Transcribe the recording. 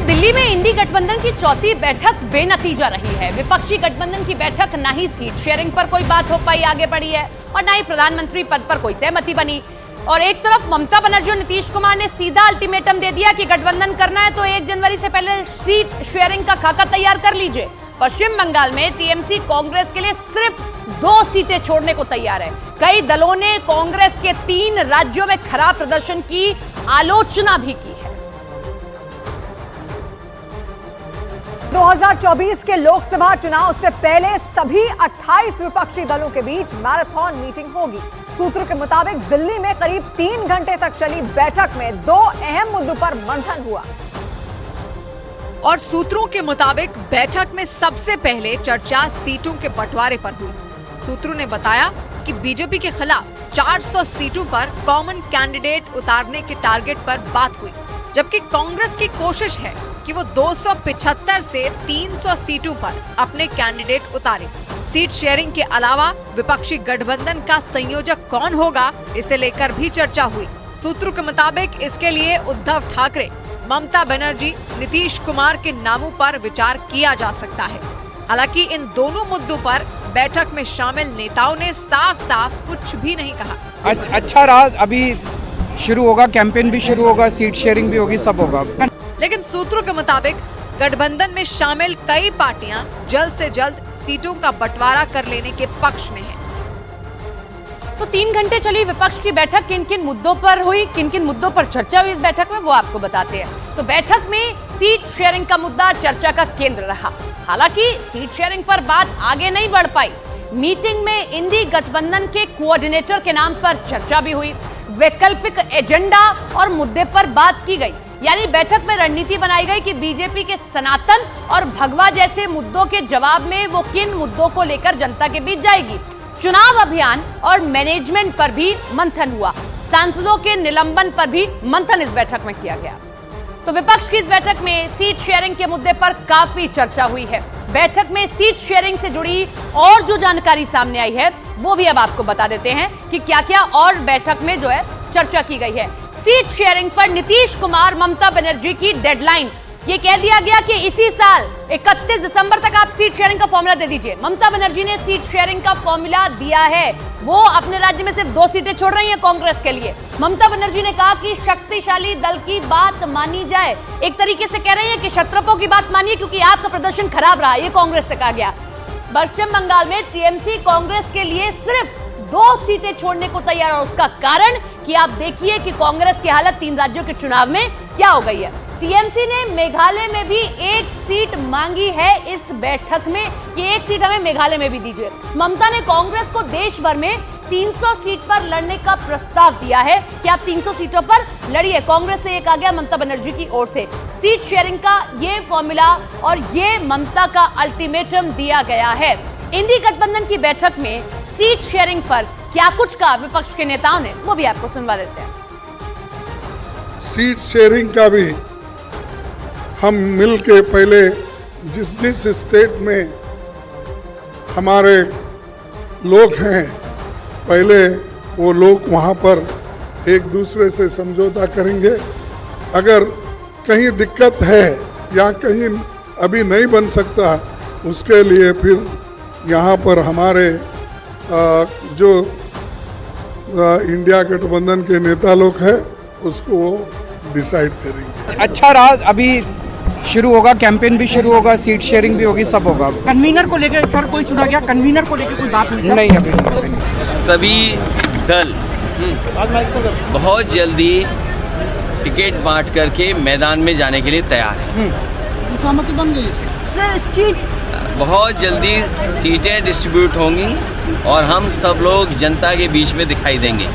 दिल्ली में इंडी गठबंधन की चौथी बैठक बेनतीजा रही है। विपक्षी गठबंधन की बैठक ना ही सीट शेयरिंग पर कोई बात हो पाई आगे बढ़ी है और ना ही प्रधानमंत्री पद पर कोई सहमति बनी। और एक तरफ ममता बनर्जी और नीतीश कुमार ने सीधा अल्टीमेटम दे दिया कि गठबंधन करना है तो 1 जनवरी से पहले सीट शेयरिंग का खाका तैयार कर लीजिए। पश्चिम बंगाल में टीएमसी कांग्रेस के लिए सिर्फ 2 सीटें छोड़ने को तैयार है। कई दलों ने कांग्रेस के 3 राज्यों में खराब प्रदर्शन की आलोचना भी की है। 2024 के लोकसभा चुनाव से पहले सभी 28 विपक्षी दलों के बीच मैराथन मीटिंग होगी। सूत्रों के मुताबिक दिल्ली में करीब 3 घंटे तक चली बैठक में 2 अहम मुद्दों पर मंथन हुआ। और सूत्रों के मुताबिक बैठक में सबसे पहले चर्चा सीटों के बंटवारे पर हुई। सूत्रों ने बताया कि बीजेपी के खिलाफ 400 सीटों पर कॉमन कैंडिडेट उतारने के टारगेट पर बात हुई, जबकि कांग्रेस की कोशिश है कि वो 275 से 300 सीटों पर अपने कैंडिडेट उतारे। सीट शेयरिंग के अलावा विपक्षी गठबंधन का संयोजक कौन होगा, इसे लेकर भी चर्चा हुई। सूत्रों के मुताबिक इसके लिए उद्धव ठाकरे, ममता बनर्जी, नीतीश कुमार के नामों पर विचार किया जा सकता है। हालांकि इन दोनों मुद्दों पर बैठक में शामिल नेताओं ने साफ-साफ कुछ भी नहीं कहा। अच्छा रहा, अभी शुरू होगा, कैंपेन भी शुरू होगा, सीट शेयरिंग भी होगी, सब होगा। लेकिन सूत्रों के मुताबिक गठबंधन में शामिल कई पार्टियां जल्द से जल्द सीटों का बंटवारा कर लेने के पक्ष में हैं। तो 3 घंटे चली विपक्ष की बैठक, किन किन मुद्दों पर हुई, किन किन मुद्दों पर चर्चा हुई इस बैठक में, वो आपको बताते हैं। तो बैठक में सीट शेयरिंग का मुद्दा चर्चा का केंद्र रहा। हालांकि सीट शेयरिंग पर बात आगे नहीं बढ़ पाई। मीटिंग में इंडी गठबंधन के कोऑर्डिनेटर के नाम पर चर्चा भी हुई। वैकल्पिक एजेंडा और मुद्दे पर बात की गई। यानी बैठक में रणनीति बनाई गई कि बीजेपी के सनातन और भगवा जैसे मुद्दों के जवाब में वो किन मुद्दों को लेकर जनता के बीच जाएगी। चुनाव अभियान और मैनेजमेंट पर भी मंथन हुआ। सांसदों के निलंबन पर भी मंथन इस बैठक में किया गया। तो विपक्ष की इस बैठक में सीट शेयरिंग के मुद्दे पर काफी चर्चा हुई है। बैठक में सीट शेयरिंग से जुड़ी और जो जानकारी सामने आई है वो भी अब आपको बता देते हैं कि क्या क्या और बैठक में जो है चर्चा की गई है। सीट शेयरिंग पर नीतीश कुमार, ममता बनर्जी की डेडलाइन, ये कह दिया गया कि इसी साल 31 दिसंबर तक आप सीट शेयरिंग का फॉर्मूला दे दीजिए। ममता बनर्जी ने सीट शेयरिंग का फॉर्मूला दिया है। वो अपने राज्य में सिर्फ 2 सीटें छोड़ रही हैं कांग्रेस के लिए। ममता बनर्जी ने कहा कि शक्तिशाली दल की बात मानी जाए। एक तरीके से कह रही है कि क्षत्रपों की बात मानिए क्योंकि आपका प्रदर्शन खराब रहा, ये कांग्रेस से कहा गया। पश्चिम बंगाल में टीएमसी कांग्रेस के लिए सिर्फ 2 सीटें छोड़ने को तैयार है। उसका कारण कि आप देखिए कि कांग्रेस की हालत 3 राज्यों के चुनाव में क्या हो गई है। टीएमसी ने मेघालय में भी 1 सीट मांगी है इस बैठक में कि 1 सीट हमें मेघालय में भी दीजिए। ममता ने कांग्रेस को देश भर में 300 सीट पर लड़ने का प्रस्ताव दिया है कि आप 300 सीटों पर लड़िए। कांग्रेस से एक आ गया ममता बनर्जी की ओर से। सीट शेयरिंग का ये फॉर्मूला और ये ममता का अल्टीमेटम दिया गया है। इंडी गठबंधन की बैठक में सीट शेयरिंग पर क्या कुछ कहा विपक्ष के नेताओं ने, वो भी आपको सुनवा देते हैं। सीट शेयरिंग का भी हम मिल के पहले जिस स्टेट में हमारे लोग हैं, पहले वो लोग वहाँ पर एक दूसरे से समझौता करेंगे। अगर कहीं दिक्कत है या कहीं अभी नहीं बन सकता, उसके लिए फिर यहाँ पर हमारे जो इंडिया गठबंधन के नेता लोग हैं उसको डिसाइड करेंगे। अच्छा रहा, अभी शुरू होगा, कैंपेन भी शुरू होगा, सीट शेयरिंग भी होगी, सब होगा। कन्वीनर को लेकर सर कोई चुना गया, कन्वीनर को लेकर कोई बात नहीं अभी। सभी दल बहुत जल्दी टिकट बांट करके मैदान में जाने के लिए तैयार है। सहमति बन गई। बहुत जल्दी सीटें डिस्ट्रीब्यूट होंगी और हम सब लोग जनता के बीच में दिखाई देंगे।